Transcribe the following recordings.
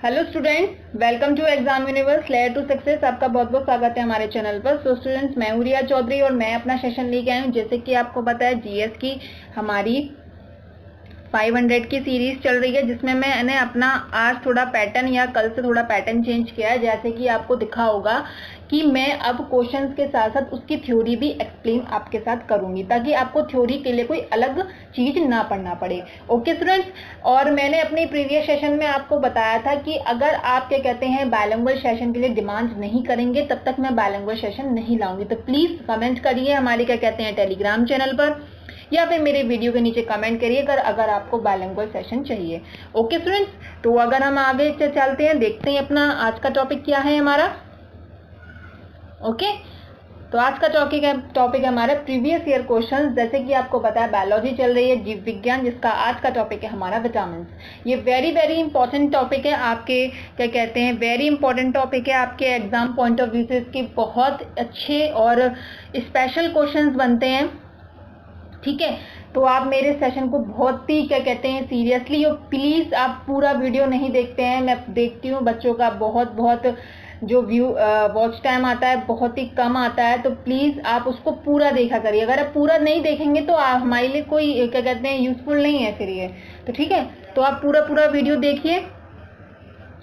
Hello students, welcome to exam universe layer to success. आपका बहुत बहुत स्वागत है हमारे चैनल पर। सो स्टूडेंट्स, मैं हूं रिया चौधरी और मैं अपना सेशन लेके आई हूं। जैसे कि आपको पता है, जीएस की हमारी 500 की सीरीज चल रही है, जिसमें मैंने अपना आज थोड़ा पैटर्न या कल से थोड़ा पैटर्न चेंज किया है। जैसे कि आपको दिखा होगा कि मैं अब क्वेश्चंस के साथ साथ उसकी थ्योरी भी एक्सप्लेन आपके साथ करूंगी, ताकि आपको थ्योरी के लिए कोई अलग चीज ना पढ़ना पड़े। ओके स्टूडेंट्स, और मैंने अपने प्रीवियस सेशन में आपको बताया था कि अगर आप क्या कहते हैं बायलिंगुअल सेशन के लिए डिमांड नहीं करेंगे तब तक मैं बायलिंगुअल सेशन नहीं लाऊंगी। तो प्लीज कमेंट करिए हमारे क्या कहते हैं टेलीग्राम चैनल पर, या फिर मेरे वीडियो के नीचे कमेंट करिए अगर आपको बायलिंगुअल सेशन चाहिए। ओके स्टूडेंट्स, तो अगर हम आगे चलते हैं, देखते हैं अपना आज का टॉपिक क्या है हमारा। ओके, तो आज का टॉपिक है हमारा प्रीवियस ईयर क्वेश्चंस। जैसे कि आपको पता है बायोलॉजी चल रही है, जीव विज्ञान, जिसका आज का टॉपिक है हमारा विटामिन। ये वेरी वेरी इंपॉर्टेंट टॉपिक है आपके क्या कहते हैं वेरी इंपॉर्टेंट टॉपिक है आपके एग्जाम पॉइंट ऑफ व्यू से। इसके बहुत अच्छे और स्पेशल क्वेश्चंस बनते हैं, ठीक है। तो आप मेरे सेशन को बहुत ही क्या कहते हैं सीरियसली, और प्लीज आप पूरा वीडियो नहीं देखते हैं। मैं देखती हूँ बच्चों का बहुत जो वॉच टाइम आता है बहुत ही कम आता है, तो प्लीज आप उसको पूरा देखा करिए। अगर आप पूरा नहीं देखेंगे तो हमारे लिए कोई क्या कहते हैं यूजफुल नहीं है फिर ये, तो ठीक है। तो आप पूरा वीडियो देखिए,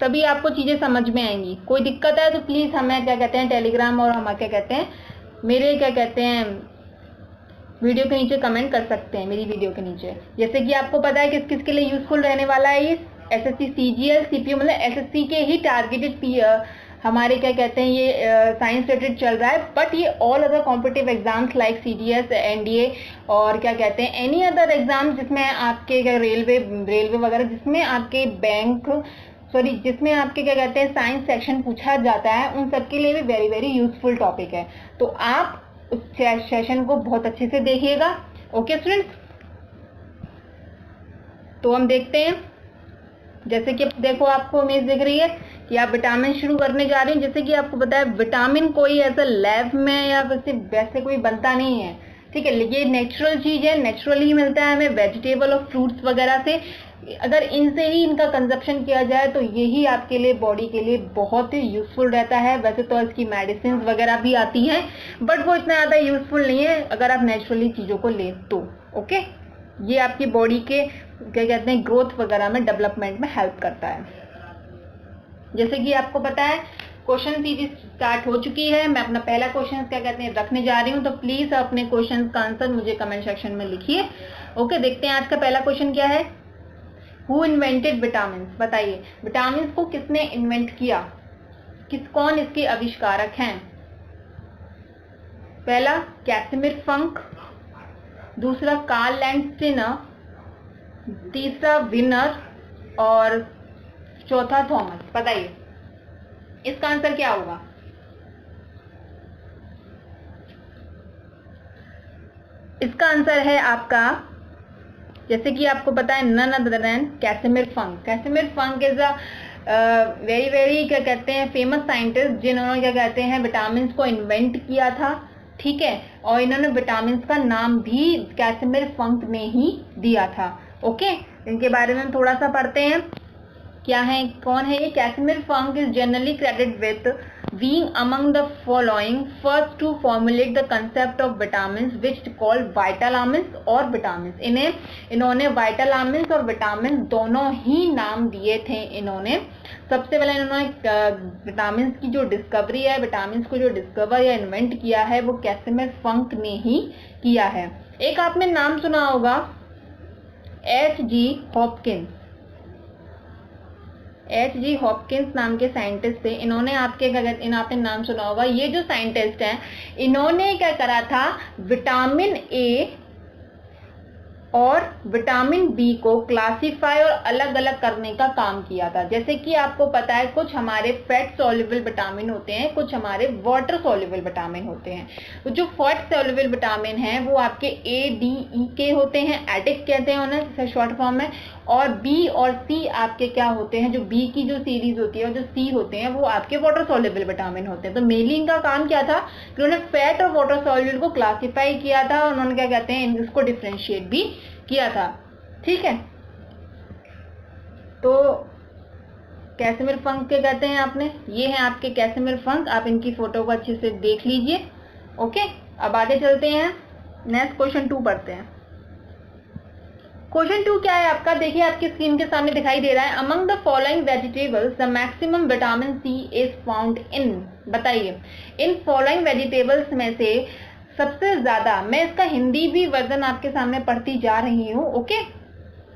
तभी आपको चीजें समझ में आएंगी। कोई दिक्कत है तो प्लीज हमें क्या कहते हैं टेलीग्राम और हम क्या कहते हैं मेरे क्या कहते हैं वीडियो के नीचे कमेंट कर सकते हैं, मेरी वीडियो के नीचे। जैसे कि आपको पता है किस किस के लिए यूजफुल रहने वाला है ये एसएससी सीजीएल सीपीयू, मतलब एसएससी के ही टारगेटेड हमारे क्या कहते हैं ये साइंस रिलेटेड चल रहा है। बट ये all other competitive exams like CDS, NDA और क्या कहते हैं एनी अदर एग्जाम जिसमें आपके रेलवे वगैरह, जिसमें आपके जिसमें आपके क्या कहते हैं साइंस सेक्शन पूछा जाता है, उन सबके लिए भी वेरी वेरी यूजफुल टॉपिक है। तो आप उस सेशन को बहुत अच्छे से देखिएगा। ओके स्टूडेंट्स, तो हम देखते हैं। जैसे कि देखो, आपको इमेज दिख रही है कि आप विटामिन शुरू करने जा रहे हैं। जैसे कि आपको पता है विटामिन कोई ऐसा लैब में या वैसे कोई बनता नहीं है, ठीक है। ये नेचुरल चीज है, नेचुरली ही मिलता है हमें वेजिटेबल और फ्रूट्स वगैरह से। अगर इनसे ही इनका कंजप्शन किया जाए तो यही आपके लिए बॉडी के लिए बहुत ही यूजफुल रहता है। वैसे तो इसकी मेडिसिन वगैरह भी आती हैं, बट वो इतना ज़्यादा यूजफुल नहीं है अगर आप नेचुरली चीज़ों को ले तो। ओके, ये आपकी बॉडी के क्या कहते हैं ग्रोथ वगैरह में, डेवलपमेंट में हेल्प करता है। जैसे कि आपको पता है क्वेश्चन सीरीज स्टार्ट हो चुकी है। मैं अपना पहला क्वेश्चन क्या कहते हैं रखने जा रही हूँ, तो प्लीज अपने क्वेश्चन का आंसर मुझे कमेंट सेक्शन में लिखिए। ओके, देखते हैं आज का पहला क्वेश्चन क्या है। Who invented vitamin? बताइए, विटामिन को किसने इन्वेंट किया, कौन इसके आविष्कारक हैं? पहला कैसिमिर फंक, दूसरा कार्ल लैंडस्टीनर, तीसरा विनर और चौथा थॉमस। बताइए इसका आंसर क्या होगा। इसका आंसर है आपका, जैसे कि आपको पता है, none other than Casimir Funk. Casimir Funk is a very very क्या कहते हैं फेमस साइंटिस्ट, जिन्होंने क्या कहते हैं विटामिन को इन्वेंट किया था, ठीक है। और इन्होंने विटामिन का नाम भी कैसिमिर फंक ने ही दिया था। ओके, इनके बारे में हम थोड़ा सा पढ़ते हैं। क्या है, कौन है ये? Casimir Funk is generally credited with being among the following first to formulate the concept of vitamins which called vital-amines और vitamins। इन्होंने vital-amines और vitamins दोनों ही नाम दिए थे। इन्होंने सबसे पहले विटामिन की जो डिस्कवरी है, विटामिन को जो डिस्कवर या इन्वेंट किया है, वो कैसिमिर फंक ने ही किया है। एक आपने नाम सुना होगा H.G. हॉपकिंस। H.G. हॉपकिंस नाम के साइंटिस्ट थे। इन्होंने आपने नाम सुना होगा। ये जो साइंटिस्ट हैं, इन्होंने क्या करा था, विटामिन ए और विटामिन बी को क्लासिफाई और अलग अलग करने का काम किया था। जैसे कि आपको पता है कुछ हमारे फैट सॉल्युबल विटामिन होते हैं, कुछ हमारे वाटर सॉल्युबल विटामिन होते हैं। तो जो फैट सॉल्युबल विटामिन हैं वो आपके ए डी ई के होते हैं, एडिक कहते हैं उन्हें शॉर्ट फॉर्म में। और बी और सी आपके क्या होते हैं, जो बी की जो सीरीज होती है और जो सी होते हैं वो आपके वाटर सॉल्युबल विटामिन होते हैं। तो मेनली इनका काम क्या था कि उन्होंने फैट और वाटर सॉल्युबल को क्लासिफाई किया था, और उन्होंने क्या कहते हैं इसको डिफ्रेंशिएट भी किया था, ठीक है। तो कैसिमिर फंक के कहते हैं आपने, ये हैं आपके कैसिमिर फंक, आप इनकी फोटो को अच्छे से देख लीजिए। ओके, अब आगे चलते हैं, नेक्स्ट क्वेश्चन 2 पढ़ते हैं। क्वेश्चन 2 क्या है आपका, देखिए आपकी स्क्रीन के सामने दिखाई दे रहा है, among the following vegetables the maximum vitamin C is found in. बताइए इन फॉलोइंग वेजिटेबल्स में से सबसे ज्यादा, मैं इसका हिंदी भी वर्जन आपके सामने पढ़ती जा रही हूँ। ओके,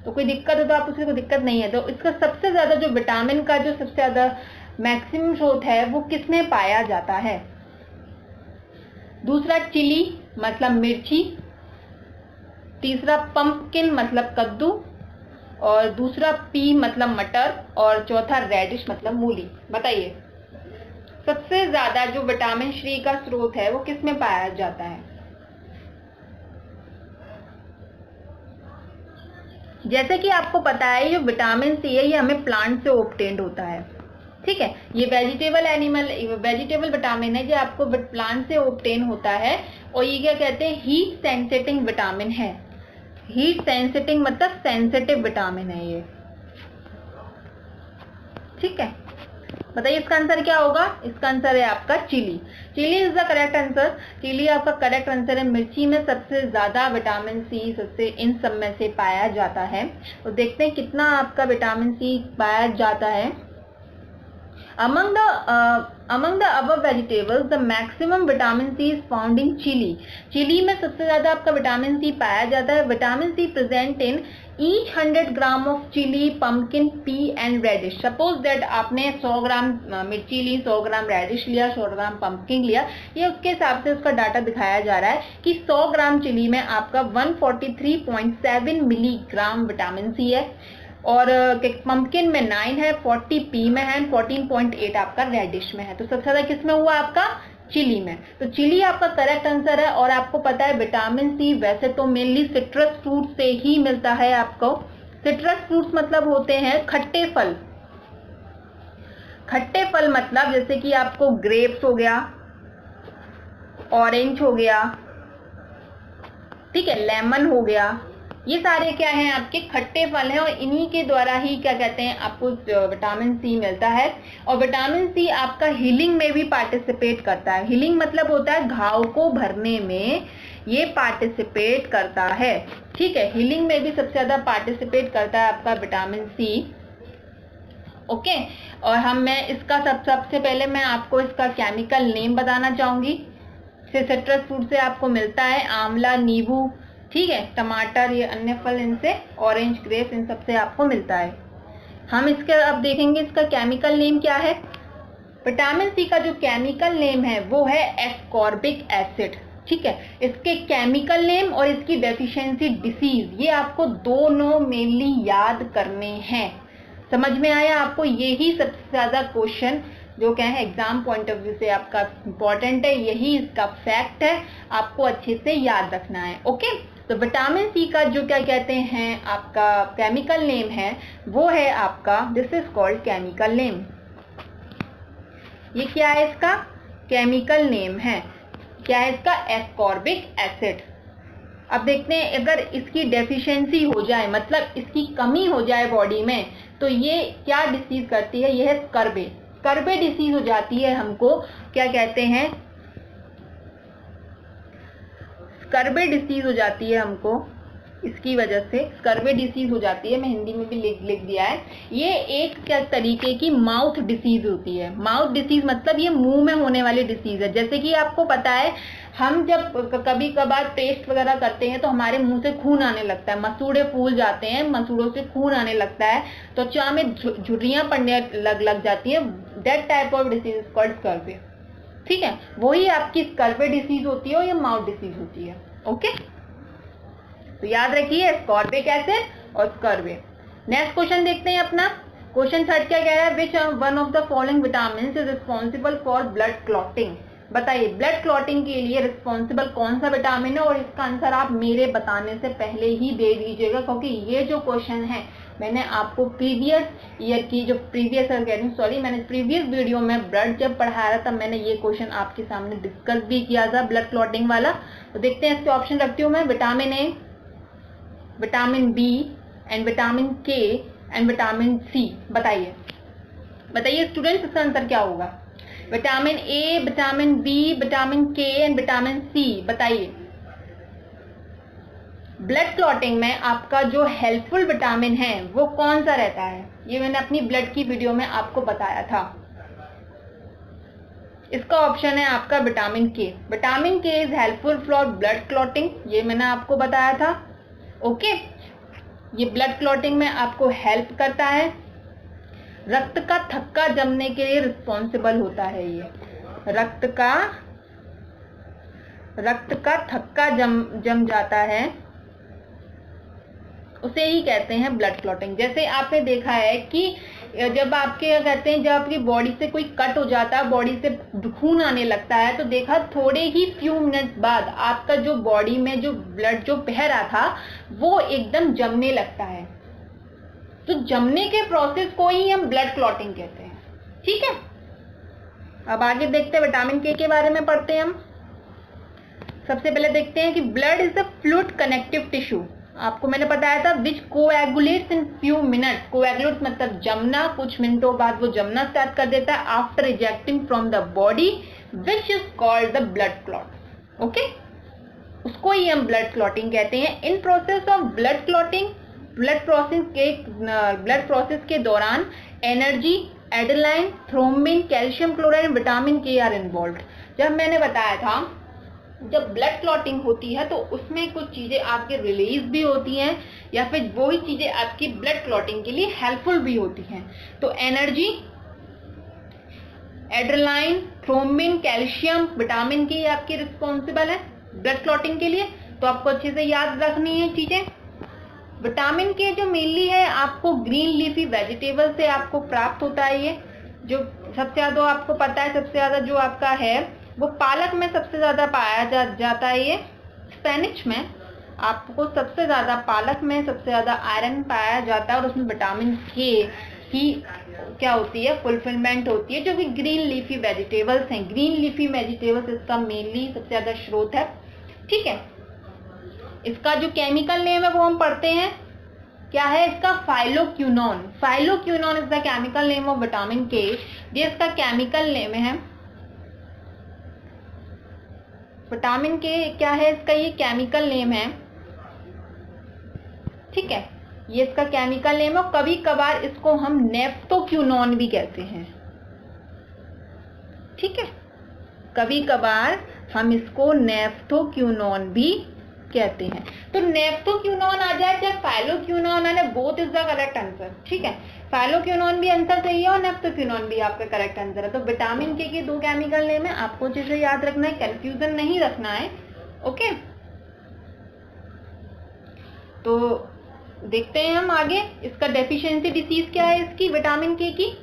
तो कोई दिक्कत हो तो आप, उसकी कोई दिक्कत नहीं है। तो इसका सबसे ज्यादा जो विटामिन का जो सबसे ज्यादा मैक्सिमम स्रोत है वो किसमें पाया जाता है? दूसरा चिली मतलब मिर्ची, तीसरा पंपकिन मतलब कद्दू, और दूसरा पी मतलब मटर, और चौथा रेडिश मतलब मूली। बताइए सबसे ज्यादा जो विटामिन सी का स्रोत है वो किसमें पाया जाता है? जैसे कि आपको पता है ये विटामिन सी है, ये हमें प्लांट से ऑब्टेन्ड होता है। ठीक है, ये वेजिटेबल विटामिन है जो आपको प्लांट से ऑब्टेन होता है, और ये क्या कहते हैं, हीट सेंसिटिव विटामिन है। हीट सेंसिटिव मतलब सेंसिटिव विटामिन है ये। ठीक है, बताइए इसका आंसर क्या होगा? इसका आंसर है आपका chili. Chili is the correct answer. Chili आपका करेक्ट आंसर है। मिर्ची में सबसे ज्यादा विटामिन सी सबसे इन सब में से पाया जाता है। तो देखते हैं कितना आपका विटामिन सी पाया जाता है। Among the above vegetables, the maximum vitamin C is found in chili. Chili में सबसे ज्यादा आपका विटामिन सी पाया जाता है। Vitamin C present in each 100 gram of chili, pumpkin, pea and radish. Suppose that आपने 100 ग्राम मिर्ची ली, 100 ग्राम रेडिश लिया, 100 ग्राम पंपकिन लिया, ये उसके हिसाब से उसका डाटा दिखाया जा रहा है कि 100 ग्राम चिली में आपका 143.7 मिलीग्राम विटामिन सी है, और पंपकिन में 9 है, 40 पी में है, 14.8 आपका रेडिश में है। तो सबसे ज्यादा किसमें हुआ आपका? चिली में। तो चिली आपका करेक्ट आंसर है। और आपको पता है विटामिन सी वैसे तो मेनली सिट्रस फ्रूट से ही मिलता है आपको। सिट्रस फ्रूट्स मतलब होते हैं खट्टे फल। खट्टे फल मतलब जैसे कि आपको ग्रेप्स हो गया, ऑरेंज हो गया, ठीक है, लेमन हो गया, ये सारे क्या हैं आपके खट्टे फल हैं, और इन्हीं के द्वारा ही क्या कहते हैं आपको विटामिन सी मिलता है। और विटामिन सी आपका हीलिंग में भी पार्टिसिपेट करता है। हीलिंग मतलब होता है घाव को भरने में ये पार्टिसिपेट करता है। ठीक है, हीलिंग में भी सबसे ज्यादा पार्टिसिपेट करता है आपका विटामिन सी। ओके, और मैं इसका सबसे पहले मैं आपको इसका केमिकल नेम बताना चाहूंगी। सिट्रस फ्रूट से आपको मिलता है आंवला, नींबू, ठीक है, टमाटर, ये अन्य फल इनसे, ऑरेंज, ग्रेप्स, इन सबसे आपको मिलता है। हम इसके अब देखेंगे इसका केमिकल नेम क्या है। विटामिन सी का जो केमिकल नेम है वो है एस्कॉर्बिक एसिड। ठीक है, इसके केमिकल नेम और इसकी डेफिशिएंसी डिसीज, ये आपको दोनों मेनली याद करने हैं। समझ में आया आपको? यही सबसे ज्यादा क्वेश्चन जो क्या है एग्जाम पॉइंट ऑफ व्यू से आपका इंपॉर्टेंट है, यही इसका फैक्ट है, आपको अच्छे से याद रखना है। ओके, तो विटामिन सी का जो क्या कहते हैं आपका केमिकल नेम है वो है आपका, this is called chemical name. ये क्या है इसका केमिकल नेम है, क्या है इसका? Ascorbic acid. अब देखते हैं अगर इसकी डेफिशिएंसी हो जाए, मतलब इसकी कमी हो जाए बॉडी में, तो ये क्या डिसीज करती है? ये है स्कर्वे। स्कर्वे डिसीज हो जाती है हमको, क्या कहते हैं, स्कर्वे डिसीज हो जाती है हमको, इसकी वजह से स्कर्वे डिसीज हो जाती है। मैं हिंदी में भी लिख दिया है। ये एक क्या तरीके की माउथ डिसीज होती है। माउथ डिसीज मतलब ये मुंह में होने वाली डिसीज है। जैसे कि आपको पता है हम जब कभी कभार पेस्ट वगैरह करते हैं तो हमारे मुंह से खून आने लगता है, मसूड़े फूल जाते हैं, मसूड़ों से खून आने लगता है, त्वचा में झुर्रियां पड़ने लग जाती है। That type of disease is called scurvy. ठीक है, वही आपकी स्कर्वे डिसीज होती है और ये माउथ डिसीज होती है। ओके, तो याद रखिए स्कॉर्बिक एसिड और स्कर्वे। नेक्स्ट क्वेश्चन देखते हैं अपना। क्वेश्चन 3 क्या कह रहा है? Which one of the following vitamin is responsible for blood clotting. बताइए ब्लड क्लॉटिंग के लिए रिस्पॉन्सिबल कौन सा विटामिन है, और इसका आंसर आप मेरे बताने से पहले ही दे दीजिएगा, क्योंकि ये जो क्वेश्चन है मैंने आपको प्रीवियस ईयर की जो मैंने प्रीवियस वीडियो में ब्लड जब पढ़ाया था, मैंने ये क्वेश्चन आपके सामने डिस्कस भी किया था, ब्लड क्लॉटिंग वाला। तो देखते हैं इसके ऑप्शन रखती हूँ मैं। Vitamin A, vitamin B and vitamin K and vitamin C. बताइए बताइए स्टूडेंट्स, इसका आंसर क्या होगा? Vitamin A, vitamin B, vitamin K and vitamin C. बताइए ब्लड क्लॉटिंग में आपका जो हेल्पफुल विटामिन है वो कौन सा रहता है? ये मैंने अपनी ब्लड की वीडियो में आपको बताया था। इसका ऑप्शन है आपका विटामिन के। विटामिन के is helpful for blood clotting, ये मैंने आपको बताया था। ओके, ये ब्लड क्लॉटिंग में आपको हेल्प करता है। रक्त का थक्का जमने के लिए रिस्पॉन्सिबल होता है। ये रक्त का थक्का जम जाता है, उसे ही कहते हैं ब्लड क्लॉटिंग। जैसे आपने देखा है कि जब आपके क्या कहते हैं, जब आपकी बॉडी से कोई कट हो जाता है, बॉडी से खून आने लगता है, तो देखा थोड़े ही फ्यू मिनट बाद आपका जो बॉडी में जो ब्लड जो बह रहा था वो एकदम जमने लगता है। तो जमने के प्रोसेस को ही हम ब्लड क्लॉटिंग कहते हैं। ठीक है, अब आगे देखते हैं, विटामिन के बारे में पढ़ते हैं हम। सबसे पहले देखते हैं कि blood is the fluid connective tissue. आपको मैंने बताया था विच कोएगुलेट्स इन फ्यू मिनट। कोएगुलेट मतलब जमना, कुछ मिनटों बाद वो जमना स्टार्ट कर देता है after ejecting from the body, which is called the blood clot. Okay, उसको ही हम ब्लड क्लॉटिंग कहते हैं। In process of blood clotting, blood process के दौरान energy, adrenaline, thrombin, calcium chloride, vitamin K are involved. जब मैंने बताया था जब ब्लड क्लॉटिंग होती है तो उसमें कुछ चीजें आपके रिलीज भी होती हैं या फिर वही चीजें आपकी ब्लड क्लॉटिंग के लिए हेल्पफुल भी होती हैं। तो energy, adrenaline, thrombin, calcium, vitamin के आपके रिस्पॉन्सिबल है ब्लड क्लॉटिंग के लिए। तो आपको अच्छे से याद रखनी है चीजें। विटामिन के जो मेनली है आपको ग्रीन लीफी वेजिटेबल से आपको प्राप्त होता है। ये जो सबसे ज्यादा आपको पता है, सबसे ज्यादा जो आपका है वो पालक में सबसे ज्यादा पाया जाता है। ये स्पेनिश में आपको सबसे ज्यादा पालक में सबसे ज्यादा आयरन पाया जाता है और उसमें विटामिन के की क्या होती है, फुलफिलमेंट होती है, जो कि ग्रीन लीफी वेजिटेबल्स हैं। ग्रीन लीफी वेजिटेबल्स इसका मेनली सबसे ज्यादा स्रोत है। ठीक है, इसका जो केमिकल नेम है वो हम पढ़ते हैं। क्या है इसका? Phylloquinone. Phylloquinone is the chemical name of vitamin के। ये इसका केमिकल नेम है। विटामिन के क्या है इसका? ये केमिकल नेम है। ठीक है, ये इसका केमिकल नेम है। और कभी कभार इसको हम नेफ्टोक्विनोन भी कहते हैं। ठीक है, कभी कभार हम इसको नेफ्टोक्विनोन भी कहते हैं। तो नेफ्टोक्विनोन आ जाए चाहे फाइलोक्विनोन आ जाए, both is the correct answer. ठीक है, फाइलोक्विनोन भी आंसर सही है और नेफ्टोक्विनोन भी आपका करेक्ट आंसर है। तो विटामिन के दो केमिकल नेम है, आपको चीजें याद रखना है, कंफ्यूजन नहीं रखना है। ओके, तो देखते हैं हम आगे। इसका डेफिशिएंसी डिसीज क्या है इसकी, विटामिन के की?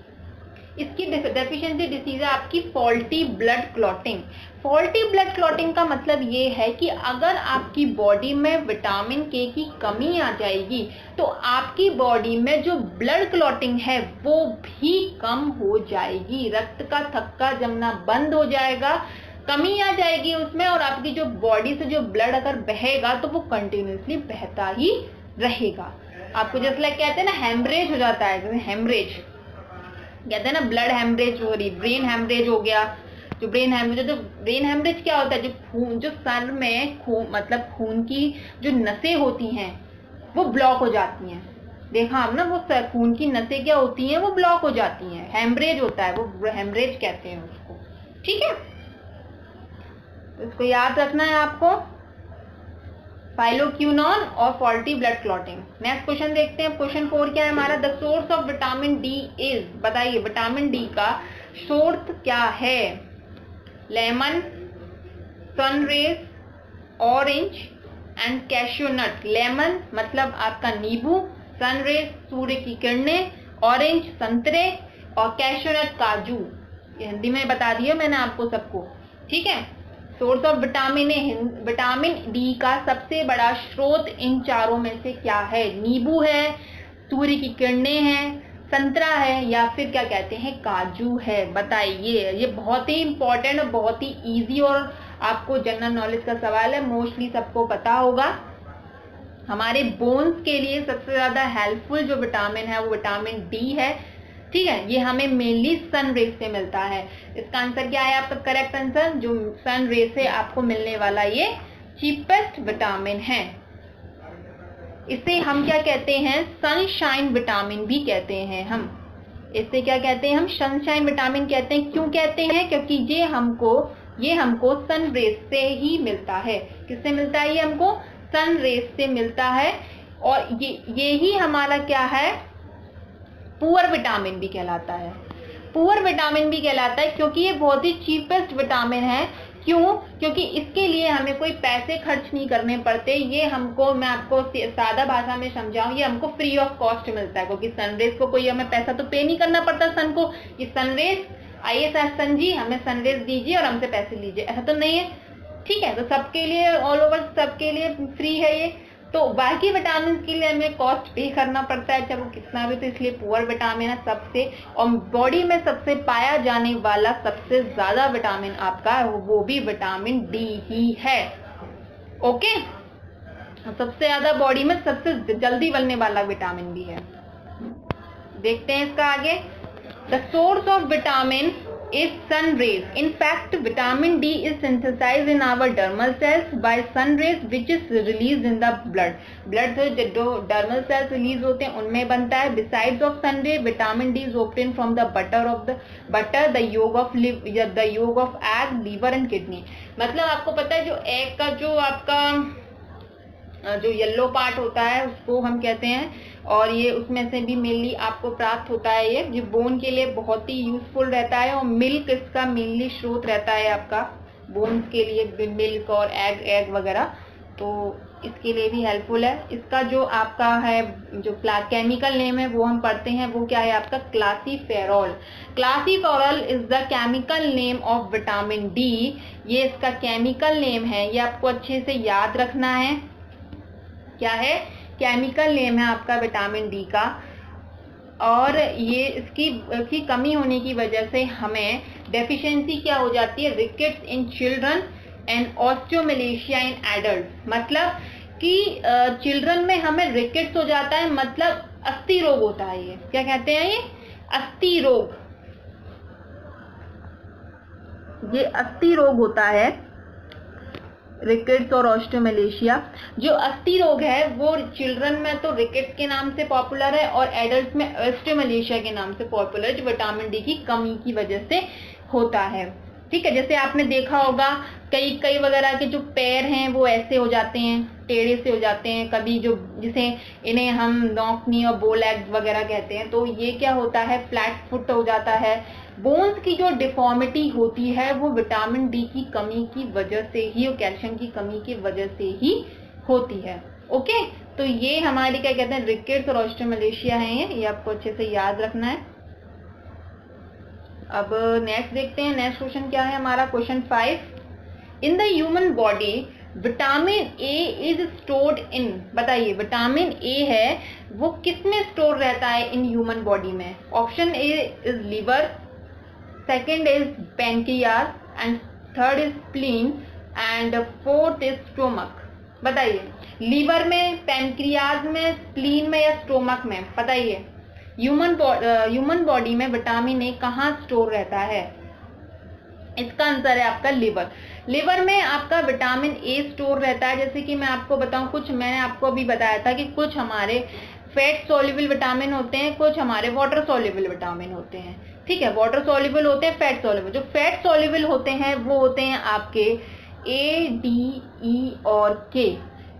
इसकी डेफिशिएंसी डिसीज है आपकी faulty blood clotting. Faulty blood clotting का मतलब ये है कि अगर आपकी बॉडी में विटामिन के की कमी आ जाएगी तो आपकी बॉडी में जो ब्लड क्लॉटिंग है वो भी कम हो जाएगी। रक्त का थक्का जमना बंद हो जाएगा, कमी आ जाएगी उसमें, और आपकी जो बॉडी से जो ब्लड अगर बहेगा तो वो कंटिन्यूसली बहता ही रहेगा। आपको जैसे लाइक कहते हैं ना, हेमरेज हो जाता है। जैसे हेमरेज कहते हैं ना, ब्लड हेमरेज हो रही, ब्रेन हेमरेज हो गया। जो ब्रेन हेमरेज, तो ब्रेन हेमरेज क्या होता है? जो खून, जो सर में मतलब खून की जो नसें होती हैं वो ब्लॉक हो जाती हैं। देखा आप ना, वो खून की नसें क्या होती हैं, वो ब्लॉक हो जाती हैं। हेमरेज होता है, वो हेमरेज कहते हैं उसको। ठीक है, तो इसको याद रखना है आपको, फाइलोक्विनोन और faulty blood clotting. Next question देखते हैं। क्वेश्चन 4 क्या है हमारा? The source of vitamin D is. बताइए विटामिन डी का सोर्स क्या है? Lemon, sunrays, orange and cashew nut. Lemon मतलब आपका नींबू, सनरेज सूर्य की किरणें, ऑरेंज संतरे और कैश्यू नट काजू। ये हिंदी में बता दिया मैंने आपको सबको। ठीक है, source of vitamin A, vitamin D का सबसे बड़ा स्रोत इन चारों में से क्या है? नींबू है, सूर्य की किरणें हैं, संतरा है, या फिर क्या कहते हैं, काजू है। बताइए, ये बहुत ही इंपॉर्टेंट और बहुत ही इजी और आपको जनरल नॉलेज का सवाल है, मोस्टली सबको पता होगा। हमारे बोन्स के लिए सबसे ज्यादा हेल्पफुल जो विटामिन है वो विटामिन डी है। ठीक है, ये हमें मेनली सन रे से मिलता है। इसका आंसर क्या है आपका करेक्ट आंसर, जो सन रे से आपको मिलने वाला ये चीपेस्ट विटामिन है। इसे हम क्या कहते हैं, सनशाइन विटामिन भी कहते हैं हम। इसे क्या कहते हैं हम, सनशाइन विटामिन कहते हैं। क्यों कहते हैं, क्योंकि ये हमको सन रेज से ही मिलता है। किससे मिलता है, ये हमको सन रेज से मिलता है। और ये ही हमारा क्या है, पुअर विटामिन भी कहलाता है। पुअर विटामिन भी कहलाता है क्योंकि ये बहुत ही चीपेस्ट विटामिन है। क्यों, क्योंकि इसके लिए हमें कोई पैसे खर्च नहीं करने पड़ते। ये हमको, मैं आपको सादा भाषा में समझाऊं, ये हमको फ्री ऑफ कॉस्ट मिलता है, क्योंकि सनरेज को कोई हमें पैसा तो पे नहीं करना पड़ता सन को। ये सनरेज आइए सन जी हमें सनरेज दीजिए और हमसे पैसे लीजिए, ऐसा तो नहीं है। ठीक है, तो सबके लिए, ऑल ओवर सबके लिए फ्री है ये। तो बाकी विटामिन के लिए हमें कॉस्ट पे करना पड़ता है, चाहे वो कितना भी। तो इसलिए पुअर विटामिन है सबसे, और बॉडी में सबसे पाया जाने वाला सबसे ज्यादा विटामिन आपका वो भी विटामिन डी ही है। ओके, सबसे ज्यादा बॉडी में सबसे जल्दी बनने वाला विटामिन भी है। देखते हैं इसका आगे। The source of vitamin is sun rays. In fact, vitamin D is synthesized in our dermal cells by sun rays, which is released in the blood. Blood से जो dermal cells release होते हैं उनमें बनता है। Besides of sun ray, vitamin D is obtained from the butter, the yolk of egg, liver and kidney. मतलब आपको पता है जो एग का जो आपका जो येलो पार्ट होता है उसको हम कहते हैं, और ये उसमें से भी मेनली आपको प्राप्त होता है। ये बोन के लिए बहुत ही यूजफुल रहता है, और मिल्क इसका मेनली स्रोत रहता है आपका बोन्स के लिए, मिल्क और एग वगैरह, तो इसके लिए भी हेल्पफुल है। इसका जो आपका है जो केमिकल नेम है वो हम पढ़ते हैं, वो क्या है आपका calciferol. Calciferol is the chemical name of vitamin D. ये इसका केमिकल नेम है, ये आपको अच्छे से याद रखना है। क्या है, केमिकल नेम है आपका विटामिन डी का। और ये इसकी कमी होने की वजह से हमें डेफिशिएंसी क्या हो जाती है, rickets in children and osteomalacia in adult. मतलब कि चिल्ड्रन में हमें रिकेट्स हो जाता है, मतलब अस्थि रोग होता है। ये क्या कहते हैं, ये अस्थि रोग, ये अस्थि रोग होता है, रिकेट्स और ऑस्टियोमलेशिया। जो अस्थि रोग है वो चिल्ड्रन में तो रिकेट्स के नाम से पॉपुलर है, और एडल्ट में ऑस्टियोमलेशिया के नाम से पॉपुलर है, जो विटामिन डी की कमी की वजह से होता है। ठीक है, जैसे आपने देखा होगा कई वगैरह के जो पैर हैं वो ऐसे हो जाते हैं, टेढ़े से हो जाते हैं, कभी जो जिसे इन्हें हम नॉकनी और बो लेग वगैरह कहते हैं, तो ये क्या होता है, फ्लैट फुट हो जाता है। बोन्स की जो डिफॉर्मिटी होती है वो विटामिन डी की कमी की वजह से ही और कैल्शियम की कमी की वजह से ही होती है। ओके, तो ये हमारी क्या कहते हैं, रिकेट्स और ऑस्टियोमलेशिया है, ये आपको अच्छे से याद रखना है। अब नेक्स्ट देखते हैं, नेक्स्ट क्वेश्चन क्या है हमारा, question 5। In the human body vitamin A is stored in, बताइए विटामिन ए है वो किस में स्टोर रहता है इन ह्यूमन बॉडी में। Option A is liver, second is pancreas, and third is spleen, and fourth is stomach. बताइए liver में, पैंक्रियाज में, स्प्लीन में या स्टोमक में, बताइए ह्यूमन बॉडी में विटामिन ए कहाँ स्टोर रहता है। इसका आंसर है आपका लीवर। लिवर में आपका विटामिन ए स्टोर रहता है। जैसे कि मैं आपको बताऊं, कुछ मैंने आपको अभी बताया था कि कुछ हमारे फैट सोल्यूबल विटामिन होते हैं, कुछ हमारे वाटर सोल्यूबल विटामिन होते हैं। ठीक है, वाटर सोल्यूबल होते हैं, फैट सोल्यूबल। जो फैट सोल्यूबल होते हैं वो होते हैं आपके ए, डी, ई और के।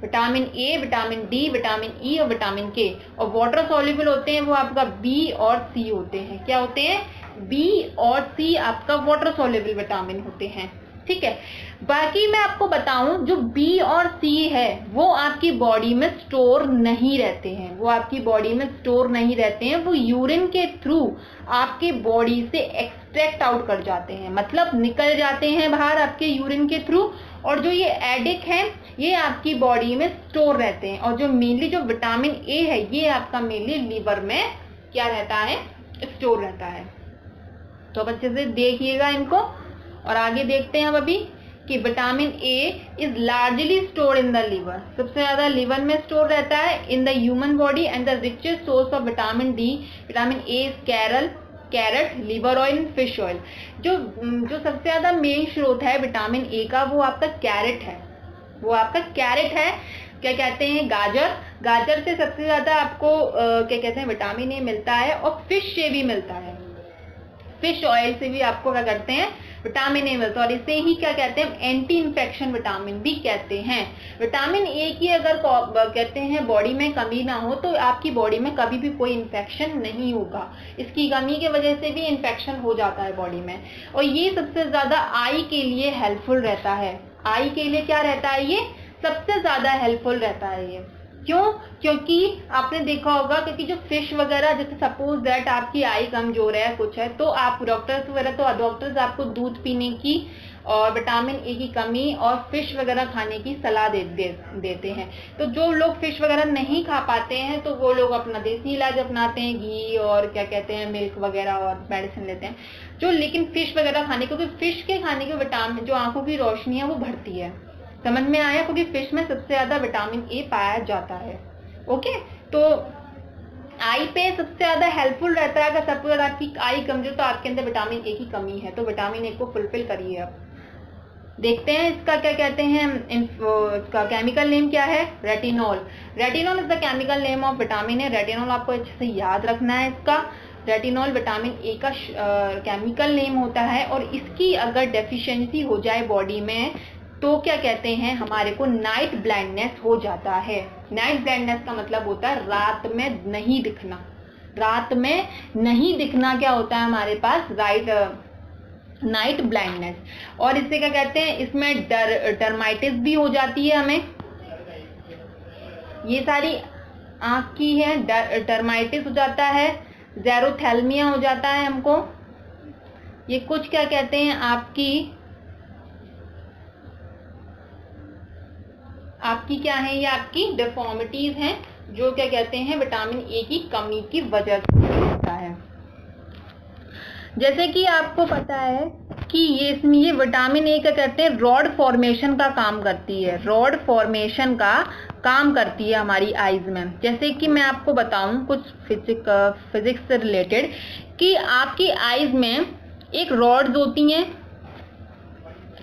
Vitamin A, vitamin D, vitamin E और विटामिन के। और वाटर सोल्यूबल होते हैं वो आपका बी और सी होते हैं। क्या होते हैं? बी और सी आपका वाटर सोल्यूबल विटामिन होते हैं। ठीक है, बाकी मैं आपको बताऊं, जो बी और सी है वो आपकी बॉडी में स्टोर नहीं रहते हैं, वो आपकी बॉडी में स्टोर नहीं रहते हैं, वो यूरिन के थ्रू आपके बॉडी से एक्सट्रैक्ट आउट कर जाते हैं, मतलब निकल जाते हैं बाहर आपके यूरिन के थ्रू। और जो ये एडिक है ये आपकी बॉडी में स्टोर रहते हैं। और जो मेनली जो विटामिन ए है ये आपका मेनली लीवर में क्या रहता है? स्टोर रहता है। तो अब अच्छे से देखिएगा इनको और आगे देखते हैं हम अभी कि vitamin A is largely store in the liver. सबसे ज्यादा लीवर में स्टोर रहता है in the human body. And the richest source of vitamin D, vitamin A is carrot, carrot, liver oil, fish oil. जो सबसे ज्यादा मेन स्रोत है विटामिन ए का वो आपका कैरेट है, वो आपका कैरेट है। क्या कहते हैं, गाजर से सबसे ज्यादा आपको क्या कहते हैं विटामिन ए मिलता है, और फिश से भी मिलता है, फिश ऑयल से भी आपको क्या करते हैं विटामिन ए मिलता है, और इसे ही क्या कहते हैं एंटी इन्फेक्शन विटामिन भी कहते हैं। विटामिन ए की अगर कहते हैं बॉडी में कमी ना हो तो आपकी बॉडी में कभी भी कोई इन्फेक्शन नहीं होगा, इसकी कमी की वजह से भी इन्फेक्शन हो जाता है बॉडी में। और ये सबसे ज्यादा आई के लिए हेल्पफुल रहता है, आई के लिए क्या रहता है, ये सबसे ज्यादा हेल्पफुल रहता है ये। क्यों? क्योंकि आपने देखा होगा क्योंकि जो फिश वगैरह, जैसे सपोज दैट आपकी आई कमजोर है कुछ है, तो आप डॉक्टर्स आपको दूध पीने की और विटामिन ए की कमी और फिश वगैरह खाने की सलाह देते हैं। तो जो लोग फिश वगैरह नहीं खा पाते हैं तो वो लोग अपना देसी इलाज अपनाते हैं, घी और क्या कहते हैं मिल्क वगैरह और मेडिसिन लेते हैं। जो लेकिन फिश वगैरह खाने, क्योंकि फिश के खाने के विटामिन, जो आंखों की रोशनी है वो बढ़ती है, समझ में आया, क्योंकि फिश में सबसे ज्यादा विटामिन ए पाया जाता है। ओके, तो आई पे सबसे ज्यादा हेल्पफुल रहता है। अगर सपोज आपकी आई कमजोर तो आपके अंदर विटामिन ए की कमी है, तो विटामिन ए को फुलफिल करिए। आप देखते हैं इसका क्या कहते हैं, इसका केमिकल नेम क्या है, retinol. Retinol is the chemical name of vitamin A. Retinol आपको अच्छे से याद रखना है इसका। रेटिनॉल विटामिन ए का केमिकल नेम होता है, और इसकी अगर डेफिशिएंसी हो जाए बॉडी में तो क्या कहते हैं हमारे को नाइट ब्लाइंडनेस हो जाता है। नाइट ब्लाइंडनेस का मतलब होता है रात में नहीं दिखना, रात में नहीं दिखना क्या होता है हमारे पास, नाइट ब्लाइंडनेस। और इससे क्या कहते हैं, इसमें डर्माइटिस भी हो जाती है हमें, ये सारी आंख की है, डर्माइटिस हो जाता है, ज़ेरोथैल्मिया हो जाता है हमको, ये कुछ क्या कहते हैं आपकी क्या है, ये आपकी डिफॉर्मिटीज हैं जो क्या कहते हैं विटामिन ए की कमी की वजह से होता है। जैसे कि आपको पता है कि ये विटामिन ए क्या कहते हैं रॉड फॉर्मेशन का काम करती है, रॉड फॉर्मेशन का काम करती है हमारी आईज में। जैसे कि मैं आपको बताऊं कुछ फिजिक्स से रिलेटेड, कि आपकी आईज में एक रॉड्स होती हैं,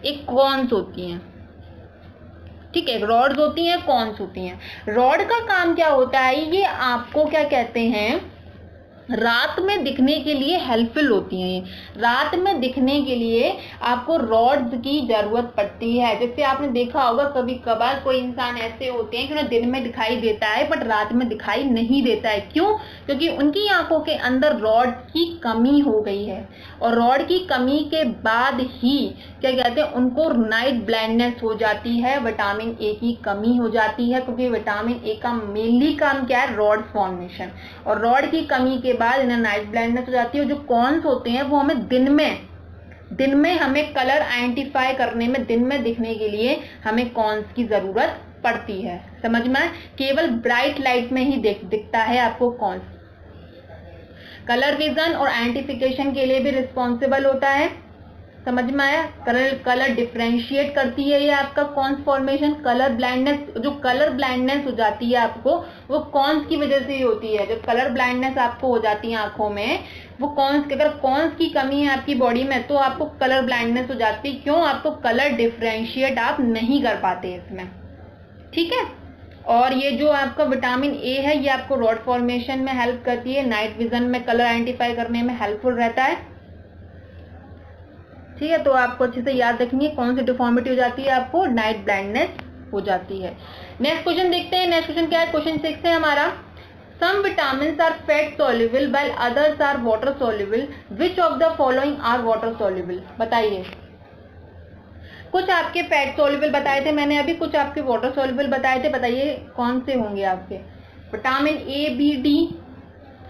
एक कॉन्स होती हैं, ठीक है, रॉड्स होती हैं, कॉन्स होती हैं। रॉड का काम क्या होता है, ये आपको क्या कहते हैं रात में दिखने के लिए हेल्पफुल होती हैं। रात में दिखने के लिए आपको रॉड्स की जरूरत पड़ती है। जैसे आपने देखा होगा कभी कभार कोई इंसान ऐसे होते हैं कि उन्हें दिन में दिखाई देता है बट रात में दिखाई नहीं देता है। क्यों? क्योंकि उनकी आंखों के अंदर रॉड की कमी हो गई है, और रॉड की कमी के बाद ही क्या कहते हैं उनको नाइट ब्लाइंडनेस हो जाती है, विटामिन ए की कमी हो जाती है। क्योंकि विटामिन ए का मेनली काम क्या है, रॉड फॉर्मेशन, और रॉड की कमी के बाद इन्हें नाइट ब्लाइंडनेस हो जाती है। जो कॉन्स होते हैं वो हमें दिन में हमें कलर आइडेंटिफाई करने में, दिन में दिखने के लिए हमें कॉन्स की जरूरत पड़ती है। समझ में? केवल ब्राइट लाइट में ही दिखता है आपको कॉन्स। कलर विजन और आइडेंटिफिकेशन के लिए भी रिस्पॉन्सिबल होता है। समझ में आया? कलर डिफरेंशिएट करती है ये आपका कॉन्स फॉर्मेशन। कलर ब्लाइंडनेस, जो कलर ब्लाइंडनेस हो जाती है आपको, वो कॉन्स की वजह से ही होती है। जब कलर ब्लाइंडनेस आपको हो जाती है आंखों में, वो कॉन्स, अगर कॉन्स की कमी है आपकी बॉडी में तो आपको कलर ब्लाइंडनेस हो जाती है। क्यों? आपको कलर डिफरेंशिएट आप नहीं कर पाते इसमें, ठीक है। और ये जो आपका विटामिन ए है ये आपको रॉड फॉर्मेशन में हेल्प करती है, नाइट विजन में कलर आइडेंटिफाई करने में हेल्पफुल रहता है, ठीक है। तो आपको अच्छे से याद रखनी है कौन सी डिफॉर्मिटी हो जाती है, आपको नाइट ब्लाइंडनेस हो जाती है। नेक्स्ट क्वेश्चन देखते हैं। नेक्स्ट क्वेश्चन क्या है, क्वेश्चन 6 है हमारा। Some vitamins are fat soluble while others are water soluble, which of the following are water soluble? बताइए। कुछ आपके फैट सॉल्युबल बताए थे मैंने अभी, कुछ आपके वाटर सॉल्युबल बताए थे, बताइए कौन से होंगे आपके। Vitamin A, B, D,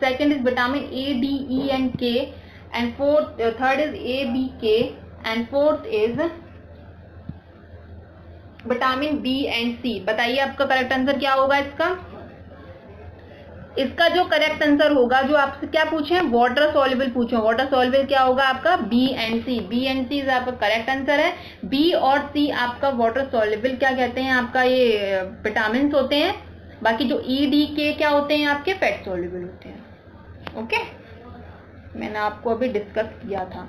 second is vitamin A, D, E and K, and third is A, B, K, and fourth is vitamin B and C. बताइए आपका करेक्ट आंसर क्या होगा इसका। इसका जो करेक्ट आंसर होगा, जो आपसे क्या पूछे, वाटर सॉल्युबल पूछे, वाटर सॉल्युबल क्या होगा आपका, B and C. B and C आपका करेक्ट आंसर है। बी और सी आपका वाटर सॉल्युबल क्या कहते हैं, आपका ये विटामिन होते हैं। बाकी जो ई, डी, के क्या होते हैं आपके फैट सॉल्युबल होते हैं। ओके, मैंने आपको अभी डिस्कस किया था,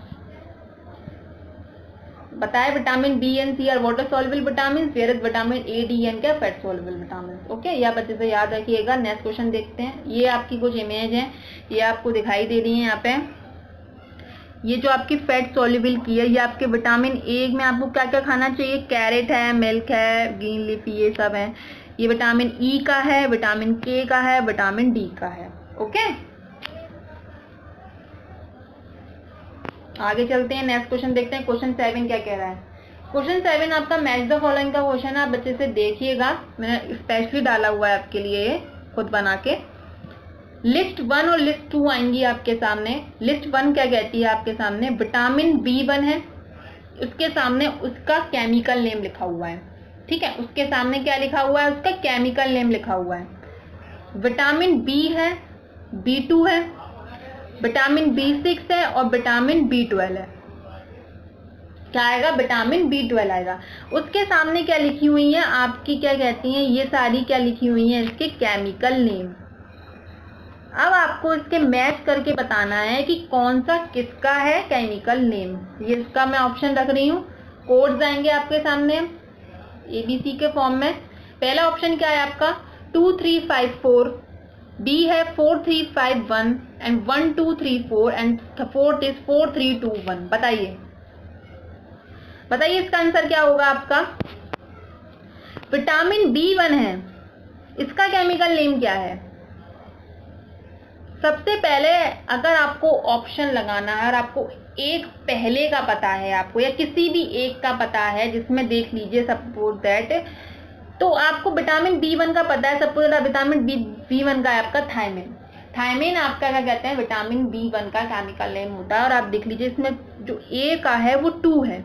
बताया vitamin B and C are water soluble vitamin, where vitamin A D and क्या फैट सॉल्युबल विटामिन। ओके, ये आप अच्छे से याद रखिएगा। नेक्स्ट क्वेश्चन देखते हैं। ये आपकी कुछ इमेज है, ये आपको दिखाई दे रही है यहाँ पे। ये जो आपकी फैट सॉल्युबल की है, ये आपके विटामिन ए में आपको क्या क्या खाना चाहिए, कैरेट है, मिल्क है, ग्रीन लीफी, ये सब है। ये विटामिन ई का है, विटामिन के का है, विटामिन डी का है। ओके, आगे चलते हैं, नेक्स्ट क्वेश्चन देखते हैं। क्वेश्चन 7 क्या कह रहा है। क्वेश्चन 7 आपका मैच द फॉलोइंग का क्वेश्चन है। आप बच्चे से देखिएगा, मैंने स्पेशली डाला हुआ है आपके लिए खुद बना के। लिस्ट 1 और लिस्ट 2 आएंगी आपके सामने। लिस्ट 1 क्या कहती है आपके सामने, विटामिन B1 है, उसके सामने उसका केमिकल नेम लिखा हुआ है। ठीक है, उसके सामने क्या लिखा हुआ है, उसका केमिकल नेम लिखा हुआ है। विटामिन B है, B2 है, विटामिन B6 है और विटामिन B12 है। क्या आएगा, विटामिन B12 आएगा। उसके सामने क्या लिखी हुई है आपकी, क्या कहती हैं, ये सारी क्या लिखी हुई है, इसके केमिकल नेम। अब आपको इसके मैच करके बताना है कि कौन सा किसका है केमिकल नेम। ये इसका मैं ऑप्शन रख रही हूँ, कोड्स आएंगे आपके सामने ABC के फॉर्म में। पहला ऑप्शन क्या है आपका, 2354, B है 4351 एंड 1234 एंड फोर्थ इज 4321। बताइए बताइए इसका आंसर क्या होगा आपका। विटामिन B1 है, इसका केमिकल नेम क्या है। सबसे पहले अगर आपको ऑप्शन लगाना है और आपको एक पहले का पता है आपको, या किसी भी एक का पता है जिसमें देख लीजिए सपोज दैट, तो आपको विटामिन B1 का पता है। सपोज विटामिन B1 का है आपका थायमिन। थायमिन आपका क्या कहते हैं, विटामिन B1 का केमिकल नेम होता है। और आप देख लीजिए इसमें जो ए का है वो 2 है,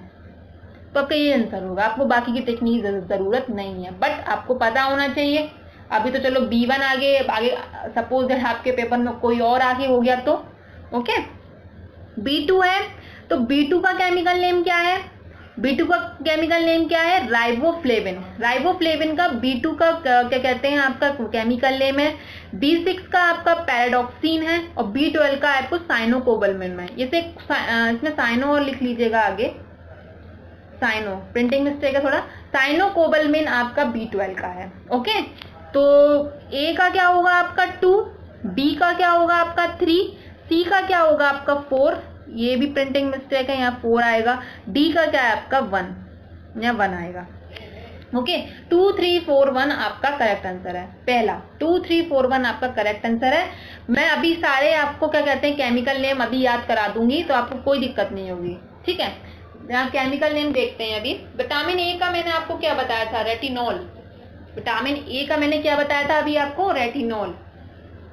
तो आपका ये आंसर होगा। आपको बाकी की टेक्निक जरूरत नहीं है, बट आपको पता होना चाहिए। अभी तो चलो B1 आगे सपोज दैट आपके पेपर में कोई और आगे हो गया तो ओके। B2 है, तो B2 का केमिकल नेम क्या है, B2 का केमिकल नेम क्या है, राइबोफ्लेविन। राइबोफ्लेविन का B2 का क्या कहते हैं आपका केमिकल नेम है। B6 का आपका पैराडॉक्सिन है और B12 का आपको साइनोकोबालामिन है। इसमें साइनो और लिख लीजिएगा आगे, साइनो, प्रिंटिंग मिस्टेक है थोड़ा। साइनोकोबालामिन आपका B12 का है। ओके, तो ए का क्या होगा आपका 2, बी का क्या होगा आपका 3, सी का क्या होगा आपका 4, ये भी प्रिंटिंग मिस्टेक है, यहाँ 4 आएगा। डी का क्या है आपका 1, यहाँ 1 आएगा। ओके, 2 3 4 1 आपका करेक्ट आंसर है। पहला 2 3 4 1 आपका करेक्ट आंसर है। मैं अभी सारे आपको क्या कहते हैं केमिकल नेम अभी याद करा दूंगी, तो आपको कोई दिक्कत नहीं होगी। ठीक है, यहाँ केमिकल नेम देखते हैं अभी। विटामिन ए का मैंने आपको क्या बताया था, रेटिनॉल। विटामिन ए का मैंने क्या बताया था अभी आपको, रेटिनॉल।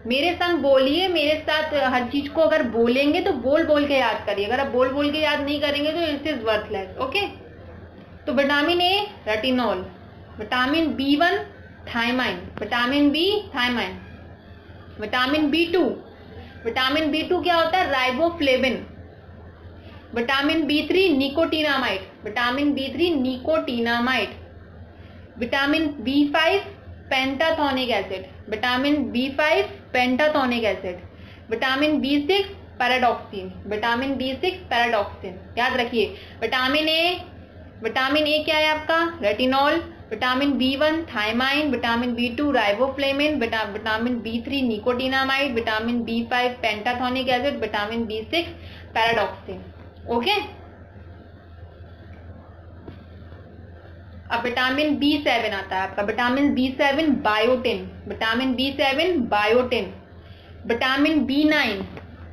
मेरे संग बोलिए, मेरे साथ हर चीज को अगर बोलेंगे तो बोल बोल के याद करिए। अगर आप बोल बोल के याद नहीं करेंगे तो इट इज वर्थलेस। ओके, तो vitamin A retinol, vitamin B1 thiamine, vitamin B thiamine, vitamin B2, vitamin B2 क्या होता है, riboflavin, vitamin B3 nicotinamide, vitamin B3 nicotinamide, vitamin B5 pantothenic acid, vitamin B5 pantothenic acid, vitamin B6 pyridoxine, vitamin B6 pyridoxine. याद रखिए, vitamin A क्या है आपका, retinol, vitamin B1 thiamine, vitamin B2 riboflavin, vitamin B3 nicotinamide, vitamin B5 pantothenic acid, vitamin B6 pyridoxine. Okay, अब vitamin B7 आता है आपका, vitamin B7 biotin, vitamin B7 biotin, vitamin B9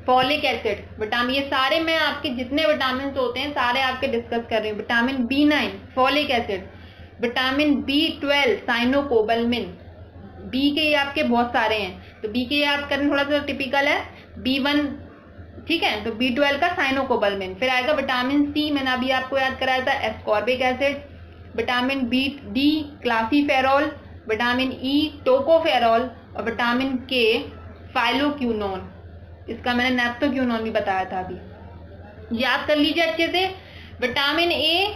folic acid, vitamin, ये सारे मैं आपके जितने vitamin होते हैं सारे आपके डिस्कस कर रही हूँ। Vitamin B9 folic acid, vitamin B12 cyanocobalamin. B के आपके बहुत सारे हैं, तो बी के याद करना थोड़ा सा टिपिकल है। B1 ठीक है, तो B12 का साइनोकोबालामिन। फिर आएगा विटामिन सी, मैंने अभी आपको याद कराया था, ascorbic acid, vitamin D calciferol, vitamin E tocopherol और विटामिन के फाइलोक्यूनोन। इसका मैंने नेप्टोक्यूनोन भी बताया था अभी, याद कर लीजिए अच्छे से। विटामिन ए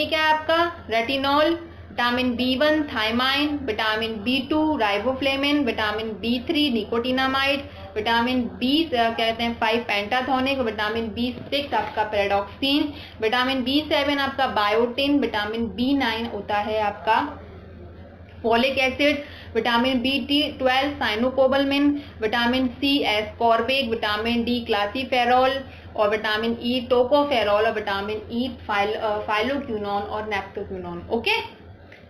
क्या है आपका, retinol, vitamin B1 thiamine, vitamin B2 riboflavin, vitamin B3 nicotinamide, vitamin B कहते हैं 5 पेंटाथोनिक, विटामिन B6 आपका पैराडॉक्सिन, विटामिन B7 आपका बायोटिन, विटामिन B9 होता है आपका folic acid, vitamin B12 cyanocobalamin, vitamin C ascorbic, vitamin D क्लासीफेरॉल और vitamin E tocopherol और vitamin E phylloquinone और नेप्टोक्विनोन। ओके,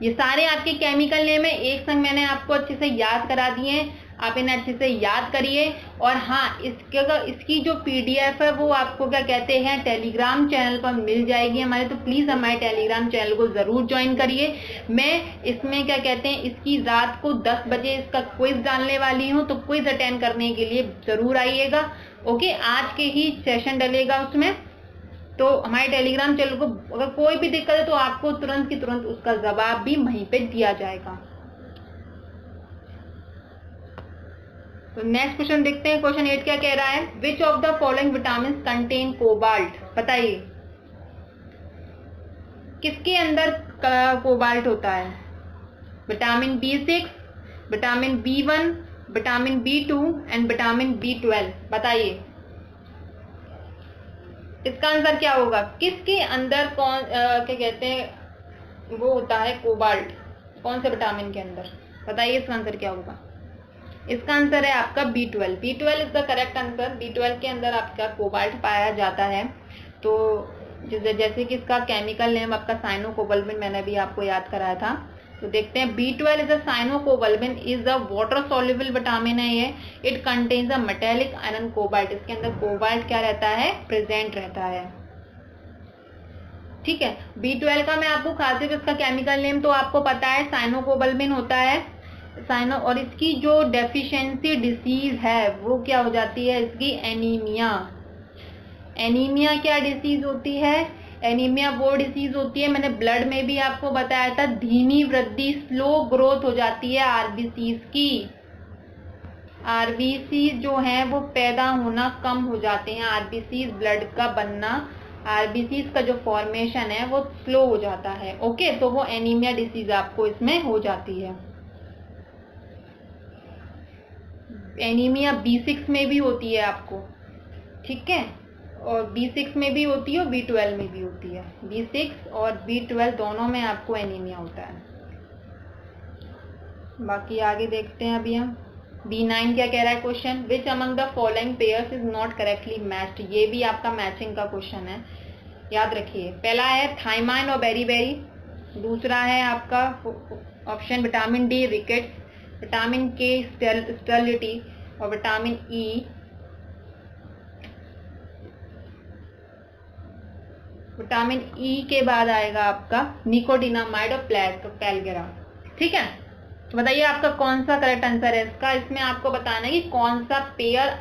ये सारे आपके केमिकल नेम है, एक संग मैंने आपको अच्छे से याद करा दिए हैं, आप इन्हें अच्छे से याद करिए। और हाँ, इसकी जो PDF है वो आपको क्या कहते हैं टेलीग्राम चैनल पर मिल जाएगी हमारे, तो प्लीज़ हमारे टेलीग्राम चैनल को ज़रूर ज्वाइन करिए। मैं इसमें क्या कहते हैं इसकी रात को 10 बजे इसका क्विज डालने वाली हूँ, तो क्विज अटेंड करने के लिए ज़रूर आइएगा। ओके, आज के ही सेशन डलेगा उसमें, तो हमारे टेलीग्राम चैनल को अगर कोई भी दिक्कत है तो आपको तुरंत की तुरंत उसका जवाब भी वहीं पे दिया जाएगा। तो नेक्स्ट क्वेश्चन देखते हैं, क्वेश्चन 8 क्या कह रहा है, which of the following vitamin contain cobalt, बताइए किसके अंदर कोबाल्ट होता है, vitamin B6, vitamin B1, vitamin B2 and vitamin B12, बताइए इसका आंसर क्या होगा, किसके अंदर कौन क्या कहते हैं वो होता है कोबाल्ट, कौन से विटामिन के अंदर, बताइए इसका आंसर क्या होगा। इसका आंसर है आपका B12। B12 is the correct answer. B12 के अंदर आपका कोबाल्ट पाया जाता है। तो जैसे कि इसका केमिकल नेम आपका साइनोकोबालामिन मैंने भी आपको याद कराया था। तो देखते हैं, B12 is a cyanocobalamin is a water soluble vitamin है ये। It contains a metallic iron cobalt. इसके अंदर कोबाल्ट क्या रहता है, प्रेजेंट रहता है। ठीक है, B12 का मैं आपको खासियत इसका केमिकल नेम तो आपको पता है, साइनोकोबालामिन होता है साइनो, और इसकी जो डेफिशिएंसी डिसीज है वो क्या हो जाती है, इसकी एनीमिया। एनीमिया क्या डिसीज होती है, एनीमिया वो डिसीज होती है, मैंने ब्लड में भी आपको बताया था, धीमी वृद्धि स्लो ग्रोथ हो जाती है आरबीसीज की। आरबीसी जो है वो पैदा होना कम हो जाते हैं, आरबीसीज ब्लड का बनना, आरबीसीज का जो फॉर्मेशन है वो स्लो हो जाता है। ओके, तो वो एनीमिया डिसीज आपको इसमें हो जाती है। एनीमिया B6 में भी होती है आपको, ठीक है, और B6 में भी होती है और B12 में भी होती है। B6 और B12 दोनों में आपको एनीमिया होता है। बाकी आगे देखते हैं अभी हम। B9 क्या कह रहा है question, which among the following pairs is not correctly matched. ये भी आपका मैचिंग का क्वेश्चन है, याद रखिए। पहला है थाइमाइन और बेरीबेरी, दूसरा है आपका option vitamin D rickets, vitamin के स्टेरिलिटी और विटामिन ई विटामिन ई के बाद आएगा आपका निकोटिनामाइड और पैलगेरा। ठीक है, तो बताइए आपका कौन सा करेक्ट आंसर है इसका। इसमें आपको बताना है कि कौन सा पेयर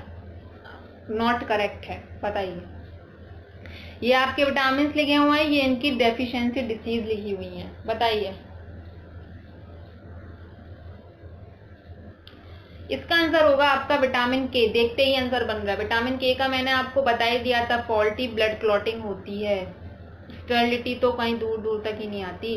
नॉट करेक्ट है, बताइए। ये आपके विटामिन लिखे हुए हैं, ये इनकी डेफिशिएंसी डिसीज लिखी हुई है, बताइए। इसका आंसर होगा आपका विटामिन के। देखते ही आंसर बन रहा है। विटामिन के का मैंने आपको बता ही दिया था, फॉल्टी ब्लड क्लॉटिंग होती है, स्टेरिलिटी तो कहीं दूर दूर तक ही नहीं आती।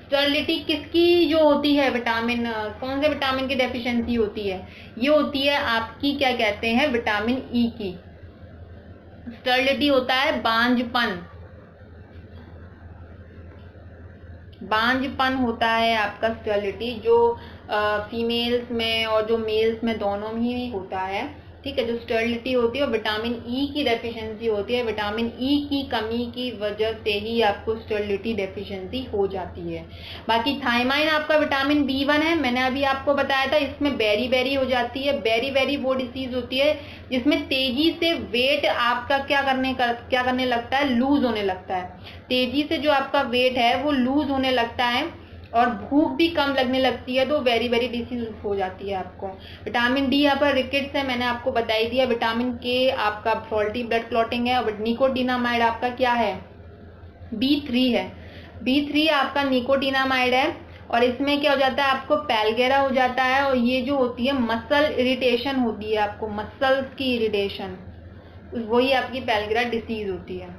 स्टेरिलिटी किसकी जो होती है, विटामिन कौन से विटामिन की डेफिशिएंसी होती है, ये होती है आपकी क्या कहते हैं विटामिन ई की। स्टेरिलिटी होता है बांझपन, बांझपन होता है आपका स्टेरिलिटी, जो फीमेल्स में और जो मेल्स में दोनों में ही होता है। ठीक है, जो स्टेरिलिटी होती है और विटामिन ई की डेफिशिएंसी होती है। विटामिन ई की कमी की वजह से ही आपको स्टेरिलिटी डेफिशिएंसी हो जाती है। बाकी थाइमाइन आपका विटामिन B1 है, मैंने अभी आपको बताया था। इसमें बेरी हो जाती है। बेरी वो डिसीज होती है जिसमें तेजी से वेट आपका क्या करने लगता है, लूज होने लगता है। तेजी से जो आपका वेट है वो लूज होने लगता है और भूख भी कम लगने लगती है, तो वेरी डिसीज हो जाती है आपको। विटामिन डी यहाँ पर रिकेट्स है, मैंने आपको बता ही दिया। विटामिन के आपका फॉल्टी ब्लड क्लॉटिंग है। और निकोटिनामाइड आपका क्या है, B3 है। B3 आपका निकोटिनामाइड है और इसमें क्या हो जाता है, आपको पैलगेरा हो जाता है। और ये जो होती है मसल इरिटेशन होती है, आपको मसल्स की इरिटेशन, वही आपकी पैलगेरा डिसीज होती है।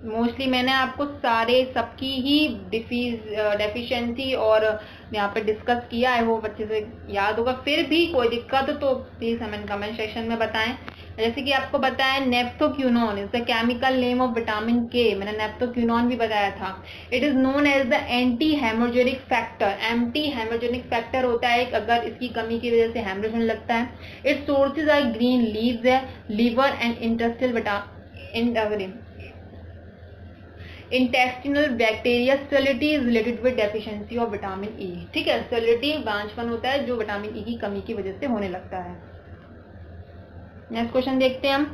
मोस्टली मैंने आपको सारे सबकी ही डेफिशिएंसी और यहाँ पे डिस्कस किया है, वो अच्छे से याद होगा। फिर भी कोई दिक्कत हो तो प्लीज हमें कमेंट सेक्शन में बताएं। जैसे कि आपको बताया naphthoquinone is the chemical name of vitamin K, मैंने नेफ्थोक्विनोन भी बताया था। It is known as the anti haemogenic factor. Anti haemogenic factor होता है अगर इसकी कमी की वजह से हेमरेज होने लगता है। Its sources are green leaves है, liver and intestinal bacteria sterility is related with deficiency of vitamin E. ठीक है, सेलिटी बांझपन होता है जो विटामिन ई की कमी की वजह से होने लगता है। नेक्स्ट क्वेश्चन देखते हैं हम।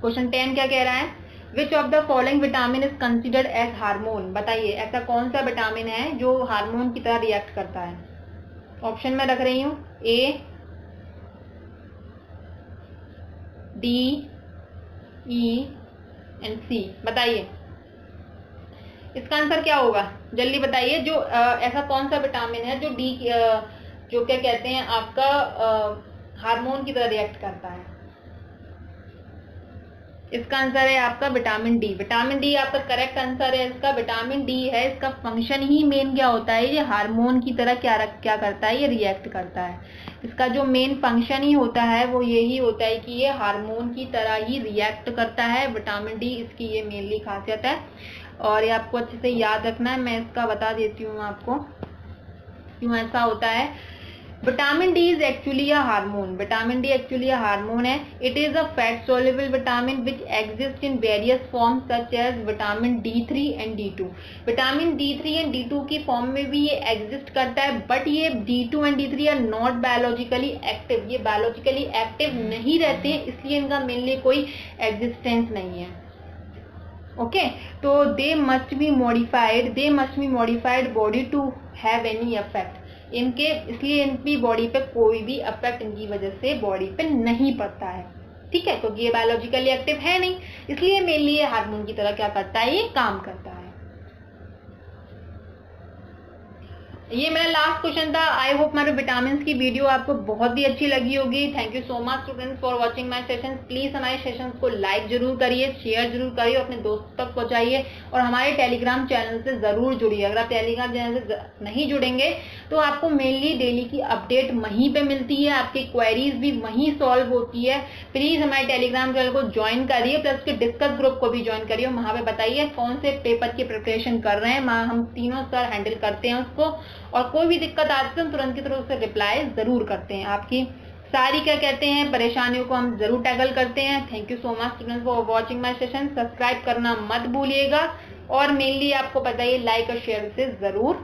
क्वेश्चन 10 क्या कह रहा है? Which of the following vitamin is considered as hormone? बताइए ऐसा कौन सा विटामिन है जो हार्मोन की तरह रिएक्ट करता है? ऑप्शन में रख रही हूं, ए, डी, ई एंड सी। बताइए इसका आंसर क्या होगा, जल्दी बताइए। जो ऐसा कौन सा विटामिन है जो डी जो क्या कहते हैं आपका हार्मोन की तरह रिएक्ट करता है? इसका आंसर है आपका विटामिन डी। विटामिन डी आपका करेक्ट आंसर है। इसका विटामिन डी है, इसका फंक्शन ही मेन क्या होता है, ये हार्मोन की तरह क्या करता है, ये रिएक्ट करता है। इसका जो मेन फंक्शन ही होता है वो यही होता है कि ये हार्मोन की तरह ही रिएक्ट करता है। विटामिन डी इसकी ये मेनली खासियत है और ये आपको अच्छे से याद रखना है। मैं इसका बता देती हूँ आपको क्यों ऐसा होता है। Vitamin D is actually a hormone. Vitamin D actually a hormone है। It is a fat soluble vitamin which exist in various form such as vitamin D3 and D2। Vitamin D3 and D2 की form में भी ये exist करता है, but ये D2 and D3 are not biologically active. ये biologically active नहीं रहते हैं, इसलिए इनका मेनली कोई एग्जिस्टेंस नहीं है। ओके, तो they must be modified body to have any effect. इनके इसलिए इनकी बॉडी पे कोई भी इफेक्ट इनकी वजह से बॉडी पे नहीं पड़ता है। ठीक है, क्योंकि ये बायोलॉजिकली एक्टिव है नहीं, इसलिए मेनली ये हार्मोन की तरह क्या करता है, ये काम करता है। ये मेरा लास्ट क्वेश्चन था। आई होप मेरे विटामिन की वीडियो आपको बहुत ही अच्छी लगी होगी। Thank you so much students for watching my session. Please हमारे सेशंस को लाइक जरूर करिए, शेयर जरूर करिए, अपने दोस्तों तक पहुंचाइए और हमारे टेलीग्राम चैनल से जरूर जुड़िए। अगर आप टेलीग्राम चैनल से नहीं जुड़ेंगे तो आपको मेनली डेली की अपडेट वहीं पे मिलती है, आपकी क्वेरीज भी वहीं सॉल्व होती है। प्लीज हमारे टेलीग्राम चैनल को ज्वाइन करिए, प्लस के डिस्कस ग्रुप को भी ज्वाइन करिए। वहां पे बताइए कौन से पेपर की प्रिपरेशन कर रहे हैं, हम तीनों सर हैंडल करते हैं उसको, और कोई भी दिक्कत आती है तुरंत की तरफ से रिप्लाई जरूर करते हैं। आपकी सारी क्या कहते हैं परेशानियों को हम जरूर टैकल करते हैं। Thank you so much students for watching my session. Subscribe करना मत भूलिएगा और मेनली आपको पता है लाइक और शेयर से जरूर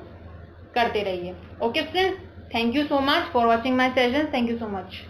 करते रहिए। Okay friends, thank you so much for watching my session. Thank you so much.